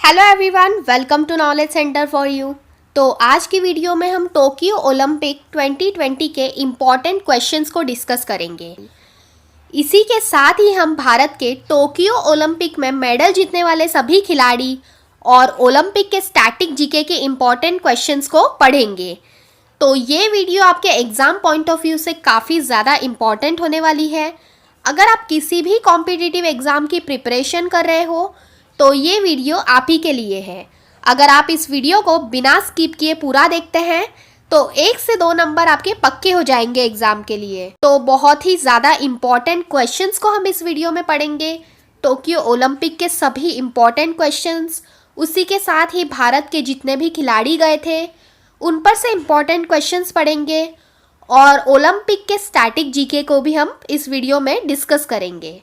Hello everyone, welcome to knowledge centre for you. तो आज की वीडियो में हम टोक्यो ओलंपिक 2020 के इम्पॉर्टेंट क्वेश्चंस को डिस्कस करेंगे। इसी के साथ ही हम भारत के टोक्यो ओलंपिक में मेडल जीतने वाले सभी खिलाड़ी और ओलंपिक के स्टैटिक जीके के इम्पॉर्टेंट क्वेश्चंस को पढ़ेंगे। तो ये वीडियो आपके एग्ज़ाम पॉइंट ऑफ व्यू से काफ़ी ज़्यादा इम्पॉर्टेंट होने वाली है। अगर आप किसी भी कॉम्पिटिटिव एग्ज़ाम की प्रिपरेशन कर रहे हो तो ये वीडियो आप ही के लिए है। अगर आप इस वीडियो को बिना स्किप किए पूरा देखते हैं तो 1 से 2 नंबर आपके पक्के हो जाएंगे एग्जाम के लिए। तो बहुत ही ज़्यादा इम्पॉर्टेंट क्वेश्चंस को हम इस वीडियो में पढ़ेंगे, टोक्यो ओलंपिक के सभी इम्पॉर्टेंट क्वेश्चंस, उसी के साथ ही भारत के जितने भी खिलाड़ी गए थे उन पर से इम्पॉर्टेंट क्वेश्चंस पढ़ेंगे और ओलंपिक के स्टैटिक जीके को भी हम इस वीडियो में डिस्कस करेंगे।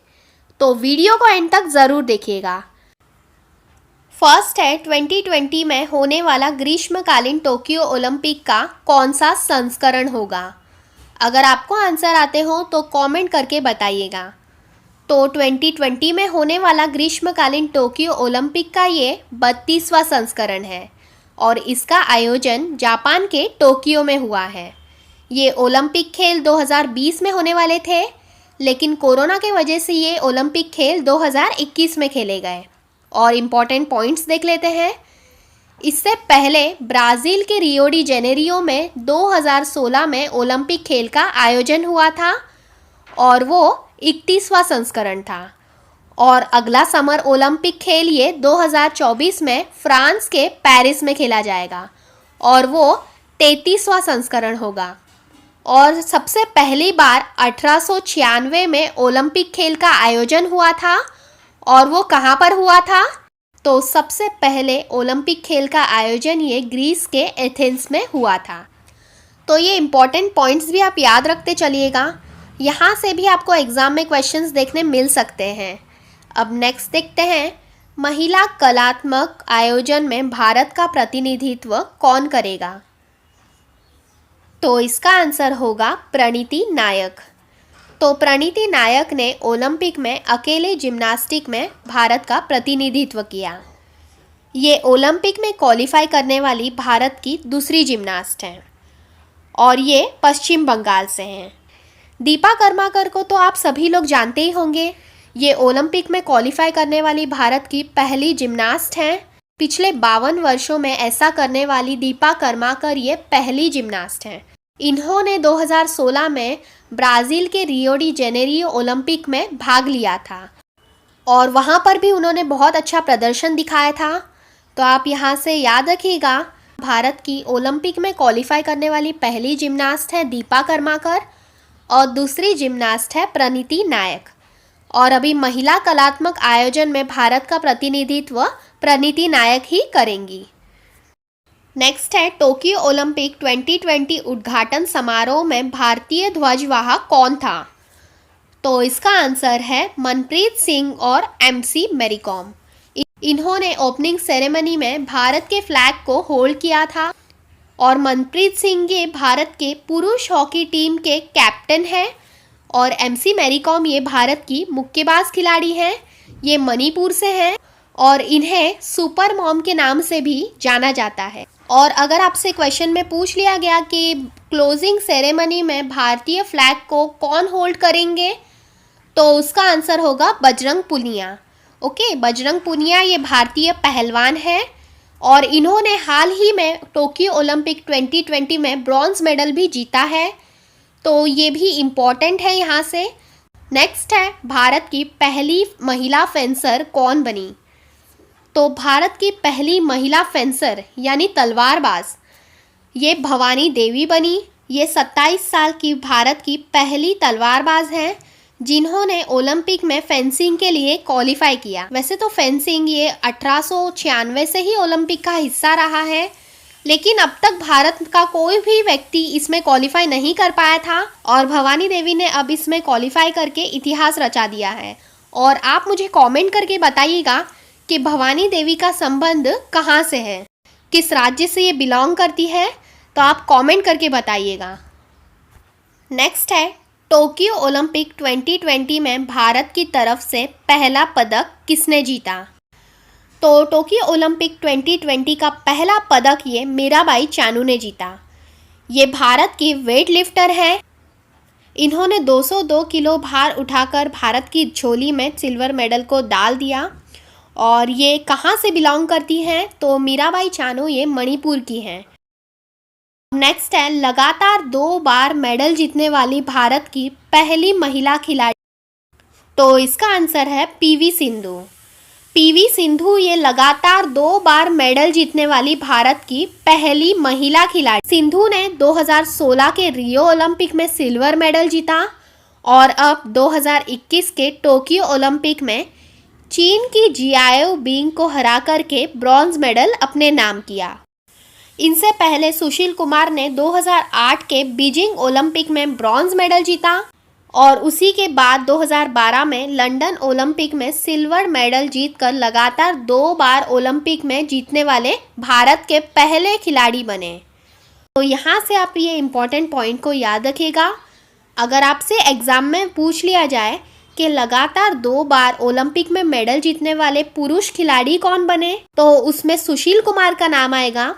तो वीडियो को एंड तक ज़रूर देखिएगा। फर्स्ट है 2020 में होने वाला ग्रीष्मकालीन टोक्यो ओलंपिक का कौन सा संस्करण होगा। अगर आपको आंसर आते हो तो कमेंट करके बताइएगा। तो 2020 में होने वाला ग्रीष्मकालीन टोक्यो ओलंपिक का ये 32वां संस्करण है और इसका आयोजन जापान के टोक्यो में हुआ है। ये ओलंपिक खेल 2020 में होने वाले थे, लेकिन कोरोना के वजह से ये ओलंपिक खेल 2021 में खेले गए। और इम्पॉर्टेंट पॉइंट्स देख लेते हैं। इससे पहले ब्राज़ील के रियो डी जेनेरियो में 2016 में ओलंपिक खेल का आयोजन हुआ था और वो 31वां संस्करण था। और अगला समर ओलंपिक खेल ये 2024 में फ्रांस के पेरिस में खेला जाएगा और वो 33वां संस्करण होगा। और सबसे पहली बार 1896 में ओलंपिक खेल का आयोजन हुआ था और वो कहाँ पर हुआ था? तो सबसे पहले ओलंपिक खेल का आयोजन ये ग्रीस के एथेंस में हुआ था। तो ये इम्पॉर्टेंट पॉइंट्स भी आप याद रखते चलिएगा, यहाँ से भी आपको एग्ज़ाम में क्वेश्चंस देखने मिल सकते हैं। अब नेक्स्ट देखते हैं, महिला कलात्मक आयोजन में भारत का प्रतिनिधित्व कौन करेगा? तो इसका आंसर होगा प्रणीति नायक। तो प्रणीति नायक ने ओलंपिक में अकेले जिम्नास्टिक में भारत का प्रतिनिधित्व किया। ये ओलंपिक में क्वालिफाई करने वाली भारत की दूसरी जिम्नास्ट हैं और ये पश्चिम बंगाल से हैं। दीपा कर्माकर को तो आप सभी लोग जानते ही होंगे। ये ओलंपिक में क्वालिफाई करने वाली भारत की पहली जिम्नास्ट हैं। पिछले 52 वर्षों में ऐसा करने वाली दीपा कर्माकर ये पहली जिम्नास्ट हैं। इन्होंने 2016 में ब्राज़ील के रियो डी जेनेरियो ओलंपिक में भाग लिया था और वहाँ पर भी उन्होंने बहुत अच्छा प्रदर्शन दिखाया था। तो आप यहाँ से याद रखिएगा, भारत की ओलंपिक में क्वालिफाई करने वाली पहली जिम्नास्ट है दीपा कर्माकर और दूसरी जिम्नास्ट है प्रणीति नायक। और अभी महिला कलात्मक आयोजन में भारत का प्रतिनिधित्व प्रणीति नायक ही करेंगी। नेक्स्ट है, टोक्यो ओलंपिक 2020 उद्घाटन समारोह में भारतीय ध्वजवाहक कौन था? तो इसका आंसर है मनप्रीत सिंह और एमसी मैरीकॉम। इन्होंने ओपनिंग सेरेमनी में भारत के फ्लैग को होल्ड किया था और मनप्रीत सिंह ये भारत के पुरुष हॉकी टीम के कैप्टन हैं और एमसी मैरीकॉम ये भारत की मुक्केबाज खिलाड़ी हैं। ये मणिपुर से हैं और इन्हें सुपर मॉम के नाम से भी जाना जाता है। और अगर आपसे क्वेश्चन में पूछ लिया गया कि क्लोजिंग सेरेमनी में भारतीय फ्लैग को कौन होल्ड करेंगे, तो उसका आंसर होगा बजरंग पुनिया। ओके, बजरंग पुनिया ये भारतीय पहलवान हैं और इन्होंने हाल ही में टोक्यो ओलंपिक 2020 में ब्रॉन्ज मेडल भी जीता है। तो ये भी इम्पॉर्टेंट है यहाँ से। नेक्स्ट है, भारत की पहली महिला फेंसर कौन बनी? तो भारत की पहली महिला फेंसर यानी तलवारबाज ये भवानी देवी बनी। ये 27 साल की भारत की पहली तलवारबाज हैं जिन्होंने ओलंपिक में फेंसिंग के लिए क्वालिफाई किया। वैसे तो फेंसिंग ये 1896 से ही ओलंपिक का हिस्सा रहा है, लेकिन अब तक भारत का कोई भी व्यक्ति इसमें क्वालिफाई नहीं कर पाया था और भवानी देवी ने अब इसमें क्वालिफाई करके इतिहास रचा दिया है। और आप मुझे कमेंट करके बताइएगा कि भवानी देवी का संबंध कहाँ से है, किस राज्य से ये बिलोंग करती है, तो आप कमेंट करके बताइएगा। नेक्स्ट है, टोक्यो ओलंपिक 2020 में भारत की तरफ से पहला पदक किसने जीता? तो टोक्यो ओलंपिक 2020 का पहला पदक ये मीराबाई चानू ने जीता। ये भारत की वेट लिफ्टर है। इन्होंने 202 किलो भार उठाकर भारत की झोली में सिल्वर मेडल को डाल दिया। और ये कहाँ से बिलोंग करती हैं? तो मीराबाई चानू ये मणिपुर की हैं। नेक्स्ट है, लगातार 2 बार मेडल जीतने वाली भारत की पहली महिला खिलाड़ी। तो इसका आंसर है पीवी सिंधु। पीवी सिंधु ये लगातार 2 बार मेडल जीतने वाली भारत की पहली महिला खिलाड़ी। सिंधु ने 2016 के रियो ओलंपिक में सिल्वर मेडल जीता और अब 2021 के टोक्यो ओलंपिक में चीन की जियाओ बिंग को हरा करके ब्रॉन्ज मेडल अपने नाम किया। इनसे पहले सुशील कुमार ने 2008 के बीजिंग ओलंपिक में ब्रॉन्ज मेडल जीता और उसी के बाद 2012 में लंदन ओलंपिक में सिल्वर मेडल जीतकर लगातार 2 बार ओलंपिक में जीतने वाले भारत के पहले खिलाड़ी बने। तो यहाँ से आप ये इम्पोर्टेंट पॉइंट को याद रखिएगा। अगर आपसे एग्ज़ाम में पूछ लिया जाए कि लगातार 2 बार ओलंपिक में मेडल जीतने वाले पुरुष खिलाड़ी कौन बने, तो उसमें सुशील कुमार का नाम आएगा।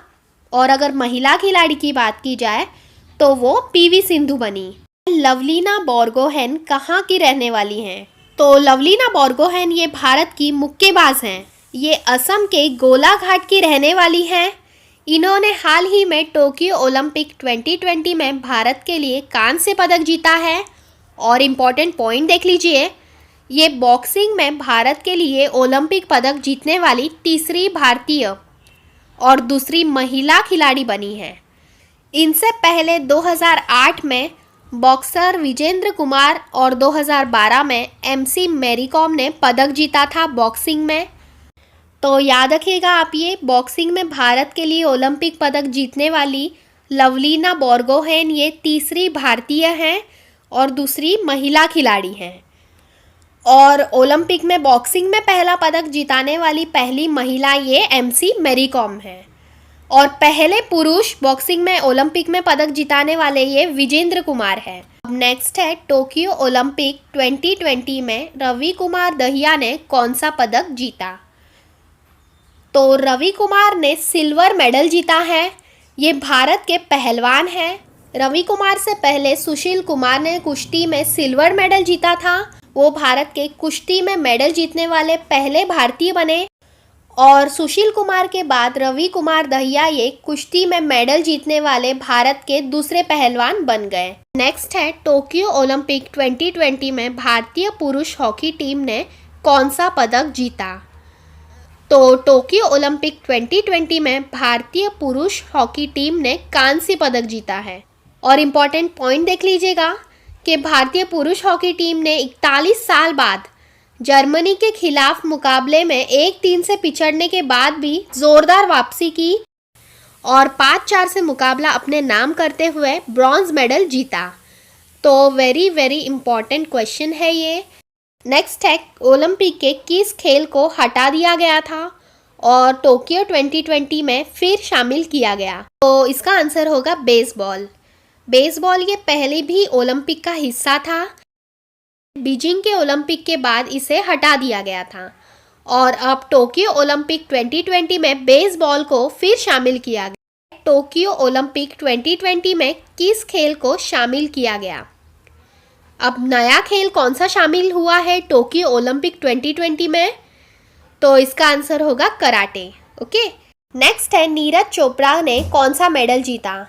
और अगर महिला खिलाड़ी की बात की जाए तो वो पीवी सिंधु बनी। लवलीना बोर्गोहेन कहाँ की रहने वाली हैं? तो लवलीना बोर्गोहेन ये भारत की मुक्केबाज हैं। ये असम के गोलाघाट की रहने वाली हैं। इन्होंने हाल ही में टोक्यो ओलंपिक 2020 में भारत के लिए कांस्य पदक जीता है। और इम्पॉर्टेंट पॉइंट देख लीजिए, ये बॉक्सिंग में भारत के लिए ओलंपिक पदक जीतने वाली तीसरी भारतीय और दूसरी महिला खिलाड़ी बनी है। इनसे पहले 2008 में बॉक्सर विजेंद्र कुमार और 2012 में एमसी मैरीकॉम ने पदक जीता था बॉक्सिंग में। तो याद रखिएगा आप, ये बॉक्सिंग में भारत के लिए ओलंपिक पदक जीतने वाली लवलीना बोर्गोहेन ये तीसरी भारतीय हैं और दूसरी महिला खिलाड़ी हैं। और ओलंपिक में बॉक्सिंग में पहला पदक जिताने वाली पहली महिला ये एमसी मैरीकॉम है। और पहले पुरुष बॉक्सिंग में ओलंपिक में पदक जिताने वाले ये विजेंद्र कुमार है। अब नेक्स्ट है, टोक्यो ओलंपिक 2020 में रवि कुमार दहिया ने कौन सा पदक जीता? तो रवि कुमार ने सिल्वर मेडल जीता है। ये भारत के पहलवान हैं। रवि कुमार से पहले सुशील कुमार ने कुश्ती में सिल्वर मेडल जीता था। वो भारत के कुश्ती में मेडल जीतने वाले पहले भारतीय बने। और सुशील कुमार के बाद रवि कुमार दहिया ये कुश्ती में मेडल जीतने वाले भारत के दूसरे पहलवान बन गए। नेक्स्ट है, टोक्यो ओलंपिक 2020 में भारतीय पुरुष हॉकी टीम ने कौन सा पदक जीता? तो टोक्यो ओलंपिक 2020 में भारतीय पुरुष हॉकी टीम ने कांस्य पदक जीता है। और इम्पॉर्टेंट पॉइंट देख लीजिएगा कि भारतीय पुरुष हॉकी टीम ने 41 साल बाद जर्मनी के खिलाफ मुकाबले में 1-3 से पिछड़ने के बाद भी जोरदार वापसी की और 5-4 से मुकाबला अपने नाम करते हुए ब्रॉन्ज मेडल जीता। तो वेरी वेरी इम्पॉर्टेंट क्वेश्चन है ये। नेक्स्ट है, ओलंपिक के किस खेल को हटा दिया गया था और टोक्यो 2020 में फिर शामिल किया गया? तो इसका आंसर होगा बेसबॉल। बेसबॉल ये पहले भी ओलंपिक का हिस्सा था। बीजिंग के ओलंपिक के बाद इसे हटा दिया गया था और अब टोक्यो ओलंपिक 2020 में बेसबॉल को फिर शामिल किया गया। टोक्यो ओलंपिक 2020 में किस खेल को शामिल किया गया? अब नया खेल कौन सा शामिल हुआ है टोक्यो ओलंपिक 2020 में? तो इसका आंसर होगा कराटे। ओके, नेक्स्ट है, नीरज चोपड़ा ने कौन सा मेडल जीता?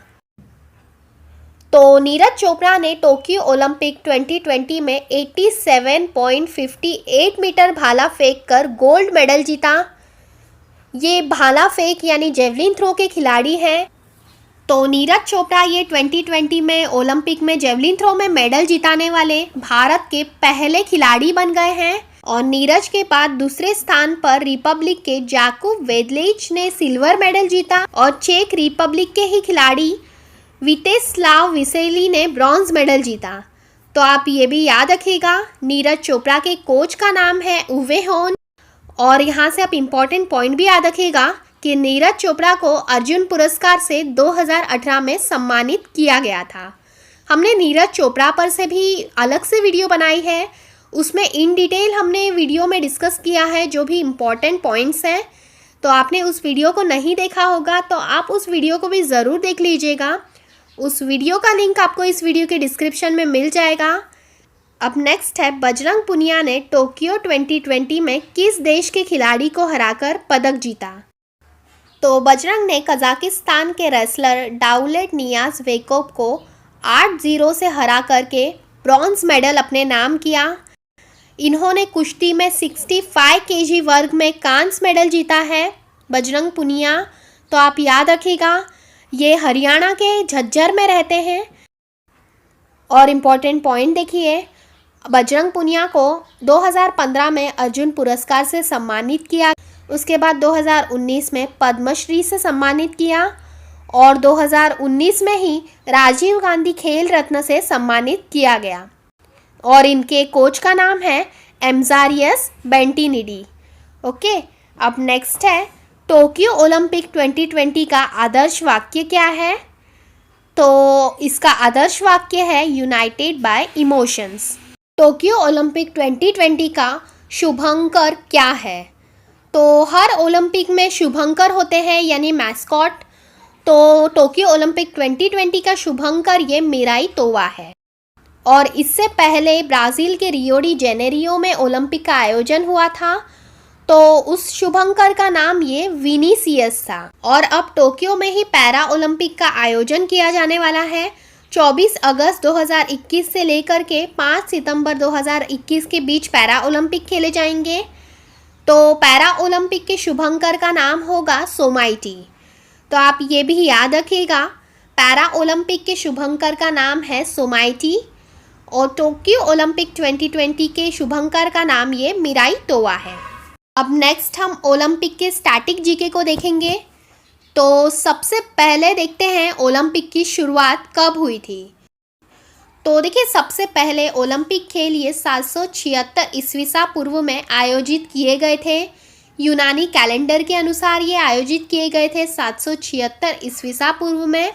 तो नीरज चोपड़ा ने टोक्यो ओलंपिक 2020 में 87.58 मीटर भाला फेंक कर गोल्ड मेडल जीता। ये भाला फेंक यानी जेवलिन थ्रो के खिलाड़ी हैं। तो नीरज चोपड़ा ये 2020 में ओलंपिक में जेवलिन थ्रो में मेडल जिताने वाले भारत के पहले खिलाड़ी बन गए हैं। और नीरज के बाद दूसरे स्थान पर रिपब्लिक के जाकुब वेदलिच ने सिल्वर मेडल जीता और चेक रिपब्लिक के ही खिलाड़ी वितेस्लाव विसेली ने ब्रॉन्ज मेडल जीता। तो आप ये भी याद रखिएगा, नीरज चोपड़ा के कोच का नाम है उवे होन। और यहाँ से आप इम्पॉर्टेंट पॉइंट भी याद रखिएगा कि नीरज चोपड़ा को अर्जुन पुरस्कार से 2018 में सम्मानित किया गया था। हमने नीरज चोपड़ा पर से भी अलग से वीडियो बनाई है, उसमें इन डिटेल हमने वीडियो में डिस्कस किया है जो भी इम्पॉर्टेंट पॉइंट्स हैं। तो आपने उस वीडियो को नहीं देखा होगा तो आप उस वीडियो को भी ज़रूर देख लीजिएगा। उस वीडियो का लिंक आपको इस वीडियो के डिस्क्रिप्शन में मिल जाएगा। अब नेक्स्ट है, बजरंग पुनिया ने टोक्यो 2020 में किस देश के खिलाड़ी को हराकर पदक जीता? तो बजरंग ने कजाकिस्तान के रेसलर डाउलेट नियाज वेकोव को 8-0 से हरा करके ब्रॉन्ज मेडल अपने नाम किया। इन्होंने कुश्ती में 65 केजी वर्ग में कांस्य मेडल जीता है बजरंग पुनिया। तो आप याद रखिएगा, ये हरियाणा के झज्जर में रहते हैं। और इम्पॉर्टेंट पॉइंट देखिए, बजरंग पुनिया को 2015 में अर्जुन पुरस्कार से सम्मानित किया, उसके बाद 2019 में पद्मश्री से सम्मानित किया और 2019 में ही राजीव गांधी खेल रत्न से सम्मानित किया गया। और इनके कोच का नाम है एम्जारियस बेंटिनिडी। ओके, अब नेक्स्ट है, टोक्यो ओलंपिक 2020 का आदर्श वाक्य क्या है? तो इसका आदर्श वाक्य है United bye emotions. Tokyo Olympic 2020 का शुभंकर क्या है? तो हर ओलंपिक में शुभंकर होते हैं यानी मैस्कॉट। तो टोक्यो ओलंपिक 2020 का शुभंकर ये मिराई तोवा है। और इससे पहले ब्राज़ील के रियो डी जेनेरियो में ओलंपिक का आयोजन हुआ था, तो उस शुभंकर का नाम ये विनीसियस था। और अब टोक्यो में ही पैरा ओलंपिक का आयोजन किया जाने वाला है। 24 अगस्त 2021 से लेकर के 5 सितंबर 2021 के बीच पैरा ओलंपिक खेले जाएंगे। तो पैरा ओलंपिक के शुभंकर का नाम होगा सोमाइटी। तो आप ये भी याद रखिएगा, पैरा ओलंपिक के शुभंकर का नाम है सोमाइटी और टोक्यो ओलंपिक 2020 के शुभंकर का नाम ये मिराई तोवा है। अब नेक्स्ट हम ओलंपिक के स्टैटिक जीके को देखेंगे। तो सबसे पहले देखते हैं ओलंपिक की शुरुआत कब हुई थी। तो देखिए, सबसे पहले ओलंपिक खेल ये 776 ईस्वीसा पूर्व में आयोजित किए गए थे। यूनानी कैलेंडर के अनुसार ये आयोजित किए गए थे 776 ईस्वीसा पूर्व में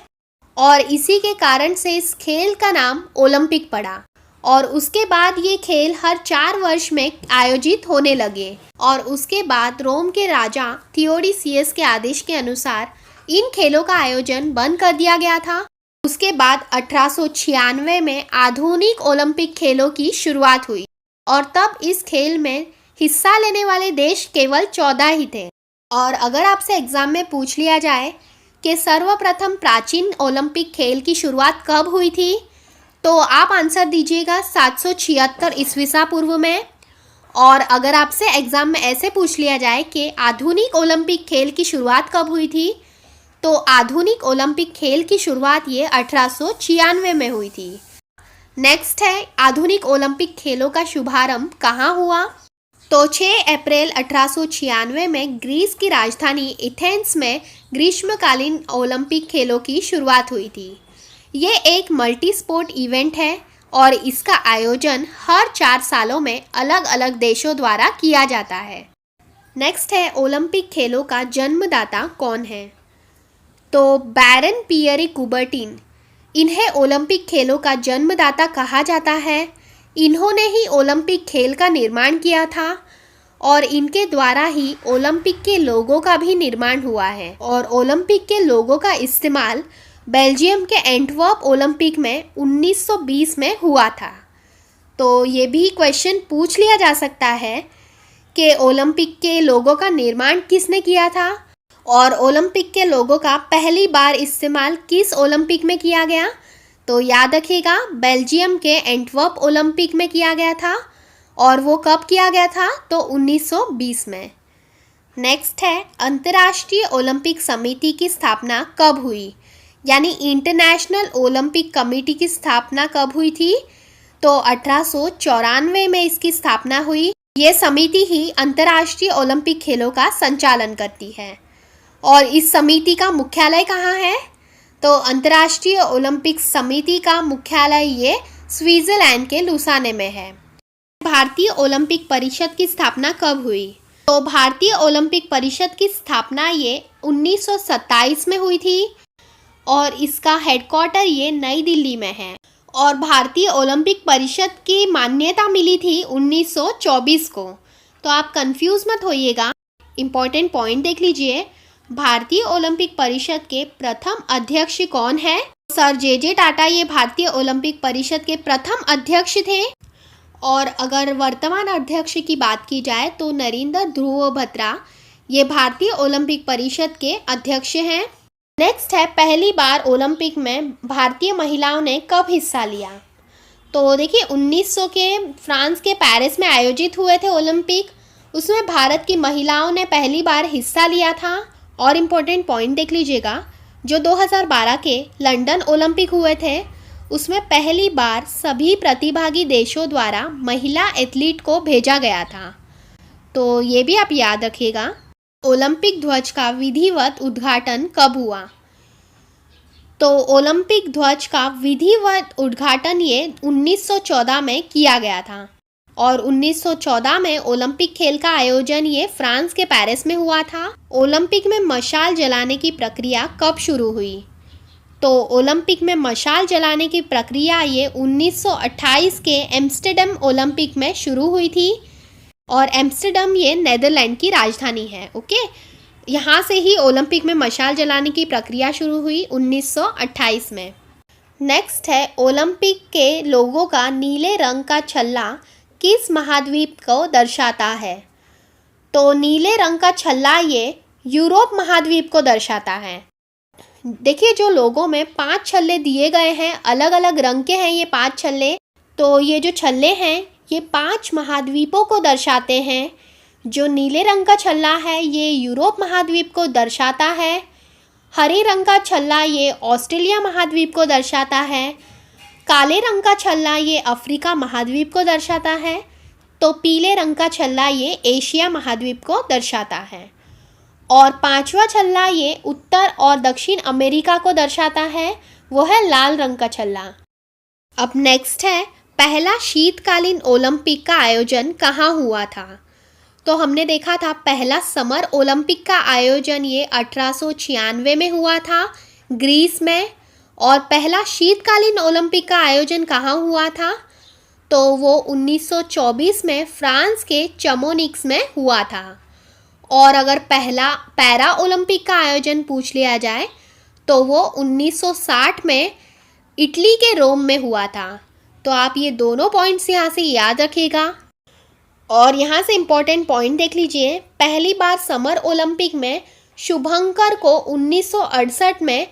और इसी के कारण से इस खेल का नाम ओलंपिक पड़ा। और उसके बाद ये खेल हर 4 वर्ष में आयोजित होने लगे और उसके बाद रोम के राजा थियोडीसियस के आदेश के अनुसार इन खेलों का आयोजन बंद कर दिया गया था। उसके बाद 1896 में आधुनिक ओलंपिक खेलों की शुरुआत हुई और तब इस खेल में हिस्सा लेने वाले देश केवल 14 ही थे। और अगर आपसे एग्जाम में पूछ लिया जाए कि सर्वप्रथम प्राचीन ओलंपिक खेल की शुरुआत कब हुई थी, तो आप आंसर दीजिएगा 776 ईस्वीसा पूर्व में। और अगर आपसे एग्जाम में ऐसे पूछ लिया जाए कि आधुनिक ओलंपिक खेल की शुरुआत कब हुई थी, तो आधुनिक ओलंपिक खेल की शुरुआत ये 1896 में हुई थी। नेक्स्ट है, आधुनिक ओलंपिक खेलों का शुभारंभ कहाँ हुआ? तो 6 अप्रैल 1896 में ग्रीस की राजधानी एथेंस में ग्रीष्मकालीन ओलंपिक खेलों की शुरुआत हुई थी। ये एक मल्टी स्पोर्ट इवेंट है और इसका आयोजन हर 4 सालों में अलग अलग देशों द्वारा किया जाता है। नेक्स्ट है, ओलंपिक खेलों का जन्मदाता कौन है? तो बैरन पियरे कुबर्टिन, इन्हें ओलंपिक खेलों का जन्मदाता कहा जाता है। इन्होंने ही ओलंपिक खेल का निर्माण किया था और इनके द्वारा ही ओलंपिक के लोगों का भी निर्माण हुआ है। और ओलंपिक के लोगों का इस्तेमाल बेल्जियम के एंटवर्प ओलंपिक में 1920 में हुआ था। तो ये भी क्वेश्चन पूछ लिया जा सकता है कि ओलंपिक के लोगों का निर्माण किसने किया था और ओलंपिक के लोगों का पहली बार इस्तेमाल किस ओलंपिक में किया गया। तो याद रखिएगा, बेल्जियम के एंटवर्प ओलंपिक में किया गया था और वो कब किया गया था? तो 1920 में। नेक्स्ट है, अंतर्राष्ट्रीय ओलंपिक समिति की स्थापना कब हुई? यानी इंटरनेशनल ओलंपिक कमेटी की स्थापना कब हुई थी? तो 1894 में इसकी स्थापना हुई। ये समिति ही अंतर्राष्ट्रीय ओलंपिक खेलों का संचालन करती है। और इस समिति का मुख्यालय कहाँ है? तो अंतर्राष्ट्रीय ओलंपिक समिति का मुख्यालय ये स्विट्जरलैंड के लुसाने में है। भारतीय ओलंपिक परिषद की स्थापना कब हुई? तो भारतीय ओलंपिक परिषद की स्थापना ये 1927 में हुई थी और इसका हेडक्वार्टर ये नई दिल्ली में है। और भारतीय ओलंपिक परिषद की मान्यता मिली थी 1924 को। तो आप कंफ्यूज मत होइएगा, इम्पॉर्टेंट पॉइंट देख लीजिए। भारतीय ओलंपिक परिषद के प्रथम अध्यक्ष कौन है? सर जे टाटा ये भारतीय ओलंपिक परिषद के प्रथम अध्यक्ष थे। और अगर वर्तमान अध्यक्ष की बात की जाए तो नरेंद्र ध्रुव बत्रा ये भारतीय ओलंपिक परिषद के अध्यक्ष हैं। नेक्स्ट है, पहली बार ओलंपिक में भारतीय महिलाओं ने कब हिस्सा लिया? तो देखिए 1900 के फ्रांस के पेरिस में आयोजित हुए थे ओलंपिक, उसमें भारत की महिलाओं ने पहली बार हिस्सा लिया था। और इम्पोर्टेंट पॉइंट देख लीजिएगा, जो 2012 के लंदन ओलंपिक हुए थे उसमें पहली बार सभी प्रतिभागी देशों द्वारा महिला एथलीट को भेजा गया था। तो ये भी आप याद रखिएगा। ओलंपिक ध्वज का विधिवत उद्घाटन कब हुआ? तो ओलंपिक ध्वज का विधिवत उद्घाटन ये 1914 में किया गया था। और 1914 में ओलंपिक खेल का आयोजन ये फ्रांस के पेरिस में हुआ था। ओलंपिक में मशाल जलाने की प्रक्रिया कब शुरू हुई? तो ओलंपिक में मशाल जलाने की प्रक्रिया ये 1928 के एम्स्टर्डम ओलंपिक में शुरू हुई थी। और एम्स्टर्डम ये नीदरलैंड की राजधानी है। ओके, यहाँ से ही ओलंपिक में मशाल जलाने की प्रक्रिया शुरू हुई 1928 में। नेक्स्ट है, ओलंपिक के लोगों का नीले रंग का छल्ला किस महाद्वीप को दर्शाता है? तो नीले रंग का छल्ला ये यूरोप महाद्वीप को दर्शाता है। देखिए जो लोगों में 5 छल्ले दिए गए हैं, अलग अलग रंग के हैं ये 5 छल्ले। तो ये जो छल्ले हैं ये 5 महाद्वीपों को दर्शाते हैं। जो नीले रंग का छल्ला है ये यूरोप महाद्वीप को दर्शाता है। हरे रंग का छल्ला ये ऑस्ट्रेलिया महाद्वीप को दर्शाता है। काले रंग का छल्ला ये अफ्रीका महाद्वीप को दर्शाता है। तो पीले रंग का छल्ला ये एशिया महाद्वीप को दर्शाता है। और 5वां छल्ला ये उत्तर और दक्षिण अमेरिका को दर्शाता है, वो है लाल रंग का छल्ला। अब नेक्स्ट है, पहला शीतकालीन ओलंपिक का आयोजन कहाँ हुआ था? तो हमने देखा था पहला समर ओलंपिक का आयोजन ये 1896 में हुआ था ग्रीस में। और पहला शीतकालीन ओलंपिक का आयोजन कहाँ हुआ था? तो वो 1924 में फ्रांस के चमोनिक्स में हुआ था। और अगर पहला पैरा ओलंपिक का आयोजन पूछ लिया जाए तो वो 1960 में इटली के रोम में हुआ था। तो आप ये दोनों पॉइंट्स यहाँ से याद रखिएगा। और यहाँ से इम्पोर्टेंट पॉइंट देख लीजिए, पहली बार समर ओलंपिक में शुभंकर को 1968 में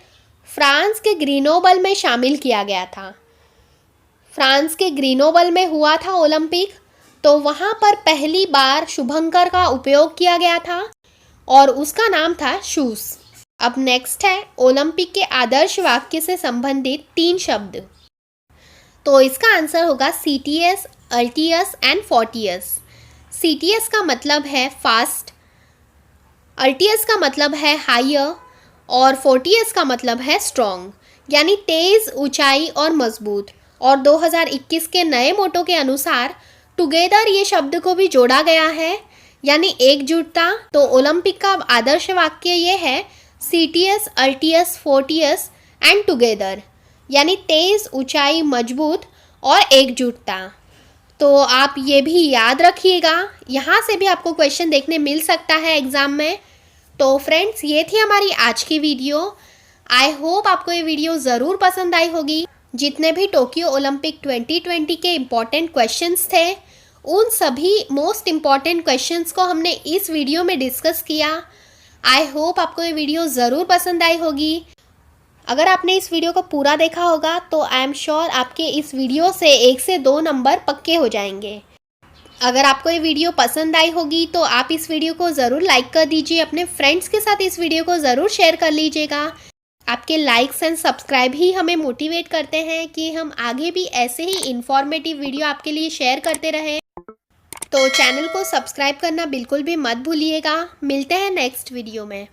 फ्रांस के ग्रीनोबल में शामिल किया गया था। फ्रांस के ग्रीनोबल में हुआ था ओलंपिक, तो वहाँ पर पहली बार शुभंकर का उपयोग किया गया था और उसका नाम था शूज। अब नेक्स्ट है, ओलंपिक के आदर्श वाक्य से संबंधित 3 शब्द। तो इसका आंसर होगा CTS, altius and Fortius. CTS का मतलब है फास्ट, अल्टियस का मतलब है हायर और फोर्टियस का मतलब है स्ट्रॉन्ग, यानी तेज़, ऊंचाई और मजबूत। और 2021 के नए मोटो के अनुसार टुगेदर ये शब्द को भी जोड़ा गया है, यानी एकजुटता। तो ओलंपिक का आदर्श वाक्य ये है CTS, altius, Fortius and together, यानी तेज़, ऊंचाई, मजबूत और एकजुटता। तो आप ये भी याद रखिएगा, यहाँ से भी आपको क्वेश्चन देखने मिल सकता है एग्ज़ाम में। तो फ्रेंड्स, ये थी हमारी आज की वीडियो। आई होप आपको ये वीडियो ज़रूर पसंद आई होगी। जितने भी टोक्यो ओलंपिक 2020 के इम्पॉर्टेंट क्वेश्चंस थे, उन सभी मोस्ट इम्पॉर्टेंट क्वेश्चंस को हमने इस वीडियो में डिस्कस किया। आई होप आपको ये वीडियो ज़रूर पसंद आई होगी। अगर आपने इस वीडियो को पूरा देखा होगा तो आई एम श्योर आपके इस वीडियो से 1 से 2 नंबर पक्के हो जाएंगे। अगर आपको ये वीडियो पसंद आई होगी तो आप इस वीडियो को ज़रूर लाइक कर दीजिए, अपने फ्रेंड्स के साथ इस वीडियो को ज़रूर शेयर कर लीजिएगा। आपके लाइक्स एंड सब्सक्राइब ही हमें मोटिवेट करते हैं कि हम आगे भी ऐसे ही इन्फॉर्मेटिव वीडियो आपके लिए शेयर करते रहें। तो चैनल को सब्सक्राइब करना बिल्कुल भी मत भूलिएगा। मिलते हैं नेक्स्ट वीडियो में।